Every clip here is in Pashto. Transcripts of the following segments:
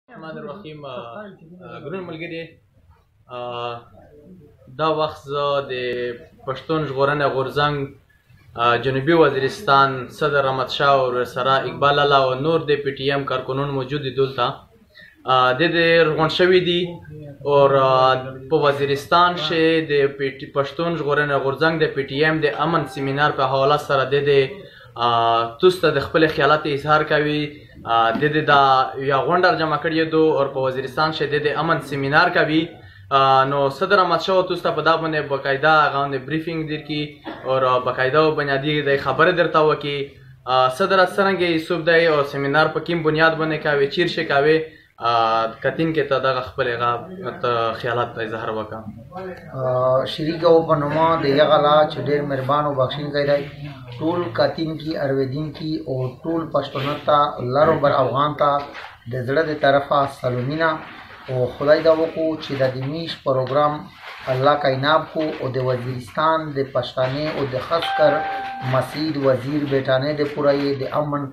الرحمن الرحیم ګرون ملګري دا وخت زه د پښتون ژغورنې غورځنګ جنوبي وزیرستان صدر احمد شاه او سره اقبال الله او نور د پی ټی ایم کارکنان موجود دي دلته د روان شوي دي او په وزیرستان کې د پښتون ژغورنې غورځنګ د پی ټی ایم د امن سیمینار په حواله سره د توسته د خپل خیالات اظهار کوي د دا یا غونډه جمع کړی دو او په وزیرستان کې د امن سیمینار کوي نو صدر احمد شاه توسته په دا باندې باقاعده غونډه بریفینګ درکې او باقاعده بنیادی د خبره درته وکي صدر څنګه یوسف دی او سیمینار په کوم بنیاد باندې کوي چیر شي کوي کتین کې ته دغه خپل خیالات اظهار وکړه شریک او پنوما د یغلا چې ډېر مهربان او بخښین کوي ټول کتین کی ارویدین کی او ټول پښتون ته لارو بر افغان ته د زړه د طرفه سلامونه او خدای دا وکړو چې د دمیش پروګرام الله کایناب کو او د وزیرستان د پښتانه او د خاص کر مسعود وزیر بیٹانه د پورای د امن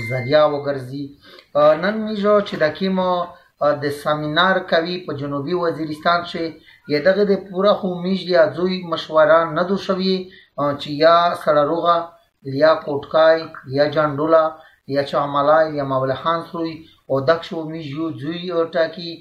ذریعہ وګرځي نن میجو چې د کیمو د سیمینار کوي په جنوبي وزیرستان کې یدغه د پورا خو میج یا زوی مشوره نه دو شوی چې یا سړروغه یا کوټکای یا جانډولا یا چاملای یا مولا خان سوی او دښو میج یو زوی ټاکی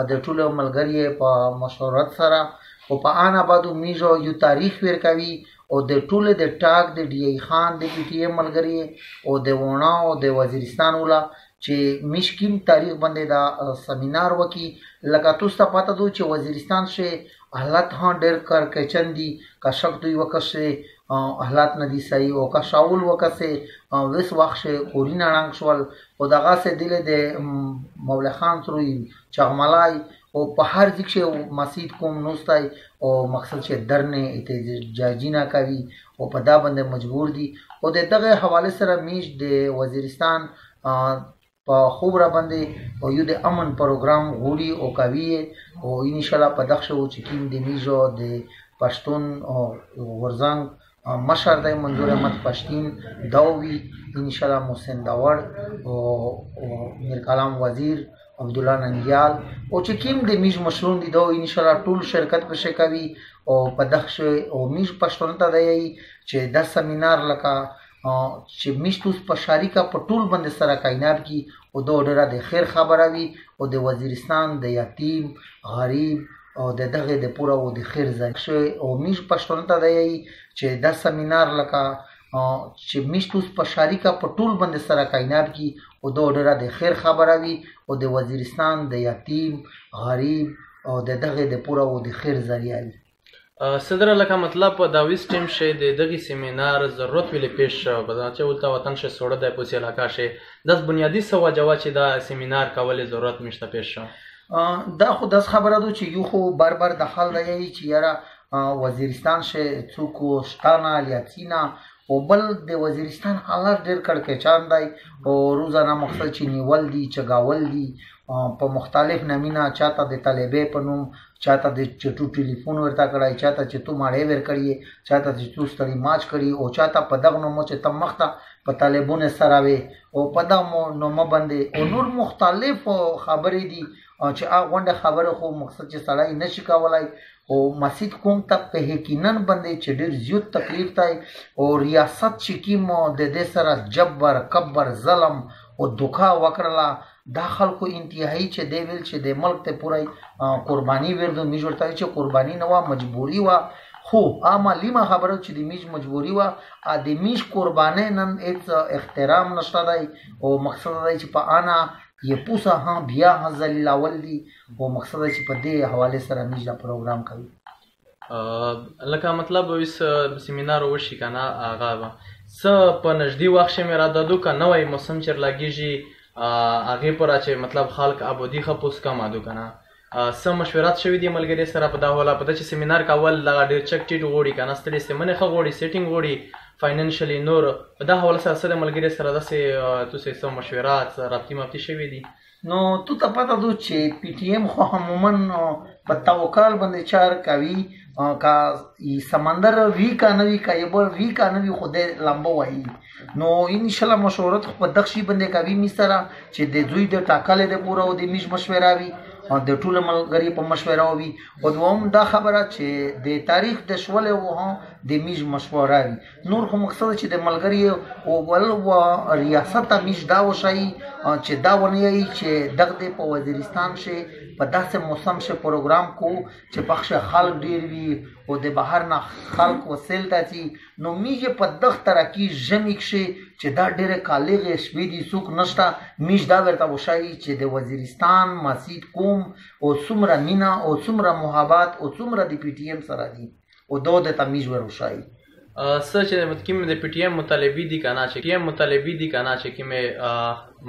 د ټولو ملګری په مشورت سره او په ان آبادو میجو یو تاریخ ورکوي او د ټوله د ټاک د ډی ای خان د پی ټی ایم ملګری او د ونا او د وزیرستان ولا چې مشکیم تاریخ باندې دا سیمینار وکي لکه تاسو ته پته دو چې وزیرستان شه حالت ها ډېر کار کچن دي کا شک دوی وکشه حالات ندي صحیح او کا شاول وکسه وس واخشه کورینا رنګ شول او دغه سه دل د مولا خان سروي چغملای او په هر ځکه مسجد کوم نوستای او مقصد چې درنه احتجاجینا کوي او په دا باندې مجبور دي او دغه حواله سره میش د وزیرستان په خوب را باندې او یو د امن پروګرام غوړي او کوي او ان شاء الله په دغه او چې کیم د میجو د پښتون او غورځنګ مشر د منظور احمد پښتین داوی ان شاء الله محسن داور او میر کلام وزیر عبدالله ننګیال او چې کیم د میج مشرون دي دا ان شاء الله ټول شرکت په شکوي او په دغه او میج پښتون ته دی چې د سیمینار لکه چې میشتوس په شریکه په ټول باندې سره کایناب کی او د ډېر د خیر خبره وي او د وزیرستان د یتیم غریب او دغه د پورا او د خیر ځای او میش پښتون ته دی چې د سیمینار لکه چې میشتوس په شریکه په ټول باندې سره کایناب کی او د ډېر د خیر خبره وي او د وزیرستان د یتیم غریب او دغه د پورا او د خیر ذریعہ وي صدر لکه مطلب دا ویسټیم شه د دغه سیمینار ضرورت ویلې پیش بداچه ولته وطن شه سوړه د پوسی علاقہ شه داس بنیادی سوا جواب چې دا سیمینار کولې ضرورت مشته پیش شو دا خو داس خبره ده چې یو خو بار دخل دی چې یاره وزیرستان شه څوک شتانه لیاتینا او بل د وزیرستان حالات ډېر کړکېچان دی او روزانه مقصد چې نیول دي چګاول دي په مختلف نمونه چاته د طالبې په نوم چاته د چټو ټلیفون ورته کړای چاته چې تو ماړې ور کړی چاته چې تو ستړي ماچ کړی او چاته په دغه نوم چې تم مخته په طالبونه سره وي او په دغه نوم باندې او نور مختلف خبرې دي چې هغه غونډه خبره خو مقصد چې سړی نشي کولای او مسجد کوم ته په یقینن باندې چې ډېر زیات تکلیف دی او ریاست چې کیم د دې سره جبر کبر ظلم او دوکا وکړه دا خلکو انتهایی چې دی ویل چې د ملک ته پوره قرباني ورته میجورته چې قرباني نه و مجبوری و خو عملیمه خبره چې د میج مجبوری و ا د میج قرباني نن هیڅ احترام نشته دی او مقصد دی چې په انا یہ پوسا ها بیا ذلیل اول دی او مقصد چې په دې حواله سره میج دا پروګرام کوي لکه مطلب وس سیمینار وشي کنه هغه س په نږدې وخت مې را دادو کنه وای موسم چر لګیږي هغه پر چې مطلب خلک ابودی خپوس کم ادو کنه سم مشورات شوی دی ملګری سره په دا ولا پته چې سیمینار کول لغه ډیر چک ټیټ غوړي کنه ستړي سیمنه خ غوړي سیټینګ غوړي فاینانشلی نور په دا حواله سره ملګری سره داسې تاسو سم مشورات رابطي مفتی شوی دي نو تو ته پته دو چې پی ټی ایم خو عموما په توکل باندې چار کوي کا سمندر وی کا نوی کا یبل وی کا نوی خدای لامبو وای نو ان شاء الله مشورت په دښي باندې کوي میسره چې د دوی د ټاکل د پوره او د میش مشوره وي او د ټول ملګری په مشوره وي او دوم دا خبره چې د تاریخ د شوله وه د میش مشوره وي نور خو مقصد چې د ملګری او ول و ریاست میش دا وشي چې دا ونی چې دغه په وزیرستان شي په داسې موسم شه پروګرام کو چې پخشه خلک ډیر وي او د بهر نه خلک وسیل تاسي نو میږي په دغه ترکی جمیک شي چې دا ډیره کالیغه شوي دي سوق نشتا میش دا ورته وشي چې د وزیرستان مسجد کوم او څومره مینا او څومره محبت او څومره د پی ټی ایم سره دي او دوه د تمیز ور وشي سچ کوم د پی ټی ایم مطالبي دي کنه چې کوم مطالبي دي کنه چې کوم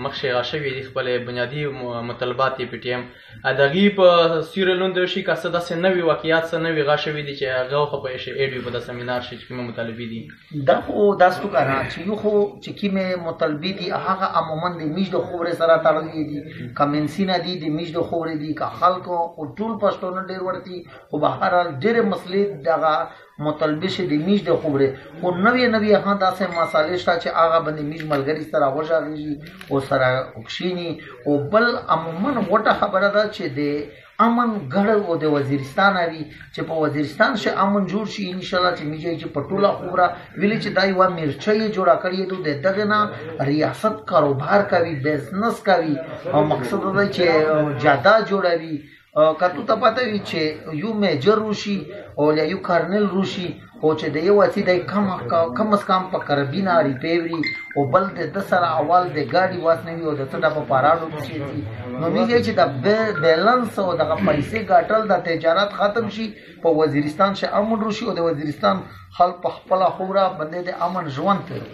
مخشه غشوي دي خپل بنیادی مطالبات پی ټی ایم ادغي په سیرلون د شي کاسه د نوې واقعیات سره نوې غشوي دي چې هغه خو په شي ایډیو په د سیمینار شي کوم مطالبي دي دا خو داستو کنه چې یو خو چې کوم مطالبي دي هغه عموما د میج د خبره سره تړلې دي کمنسینه دي د میج د خبره دي که خلکو او ټول پښتون ډیر ورتي او بهر ډیر مسلې دغه مطالبه شه د میج د خبره او نوې هغه داسې مسالې شته چې هغه باندې میج ملګری سره وژاږي او سره وکشيني او بل عموما وټه خبره ده چې د امن ګړ او د وزیرستان اوی چې په وزیرستان شه امن جوړ شي ان شاء الله چې میږي چې پټولا خبره ویل چې دای و مرچي جوړه کړی د دغه نه ریاست کاروبار کوي بزنس کوي او مقصد دا چې جاده جوړوي کتو ته پته وي چې یو میجر روشي او یو کارنل روشي او چې د یو اسی د کم از کم په کربینا ریپیوري او بل د سره اول د ګاډي واسنوي او د څه د په پاراډو شي نو میږي چې د بیلانس او د پیسې ګټل د تجارت ختم شي په وزیرستان شه امن روشي او د وزیرستان خلک په خپل خوره باندې د امن ژوند کوي